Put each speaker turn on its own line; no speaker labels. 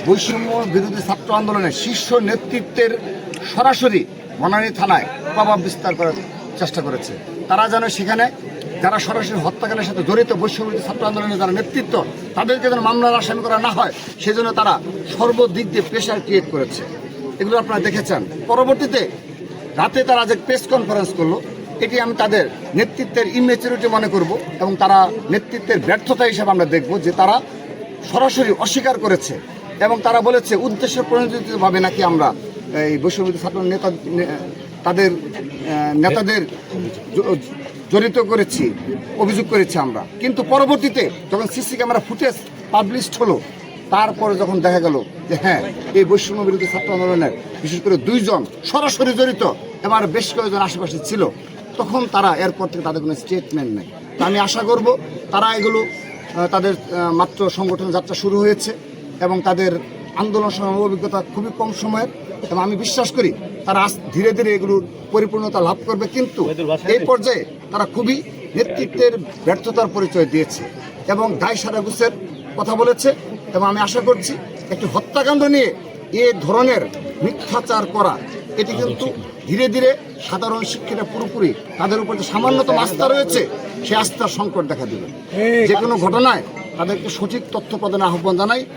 বৈষম্য বিরোধী ছাত্র আন্দোলনের শীর্ষ নেতৃত্বের সরাসরি বনানী থানায় প্রভাব বিস্তার করার চেষ্টা করেছে। তারা যেন সেখানে যারা সরাসরি হত্যাকাণ্ডের সাথে জড়িত বৈষম্য বিরোধী ছাত্র আন্দোলনের যারা নেতৃত্ব, তাদেরকে যেন মামলার আসামি করা না হয়, সেজন্য তারা সর্বদিক দিয়ে প্রেশার ক্রিয়েট করেছে। এগুলো আপনারা দেখেছেন। পরবর্তীতে রাতে তারা যে প্রেস কনফারেন্স করলো, এটি আমি তাদের নেতৃত্বের ইমেচুরিটি মনে করব এবং তারা নেতৃত্বের ব্যর্থতা হিসেবে আমরা দেখব যে তারা সরাসরি অস্বীকার করেছে এবং তারা বলেছে উদ্দেশ্য প্রণোদিতভাবে নাকি আমরা এই বৈষম্য ছাত্র নেতা তাদের নেতাদের জড়িত করেছি, অভিযোগ করেছি আমরা। কিন্তু পরবর্তীতে যখন সিসি ক্যামেরা ফুটেজ পাবলিশড হলো, তারপরে যখন দেখা গেল যে হ্যাঁ, এই বৈষম্য বিরোধী ছাত্র আন্দোলনের বিশেষ করে 2 জন সরাসরি জড়িত এবং বেশ কয়েকজন আশেপাশে ছিল, তখন তারা এরপর থেকে তাদের কোনো স্টেটমেন্ট নেই। তো আমি আশা করব তারা এগুলো তাদের মাত্র সংগঠন যাত্রা শুরু হয়েছে এবং তাদের আন্দোলন সংগ্রামের অভিজ্ঞতা খুবই কম সময়ের, এবং আমি বিশ্বাস করি তারা ধীরে ধীরে এগুলোর পরিপূর্ণতা লাভ করবে। কিন্তু এই পর্যায়ে তারা খুবই নেতৃত্বের ব্যর্থতার পরিচয় দিয়েছে এবং দায় সারাগুছের কথা বলেছে। এবং আমি আশা করছি একটি হত্যাকাণ্ড নিয়ে এ ধরনের মিথ্যাচার করা, এটি কিন্তু ধীরে ধীরে সাধারণ শিক্ষিতা পুরোপুরি তাদের উপর যে সামান্যতম আস্থা রয়েছে, সেই আস্থার সংকট দেখা দেবে। যে কোনো ঘটনায় তাদেরকে সঠিক তথ্য প্রদানের আহ্বান জানাই।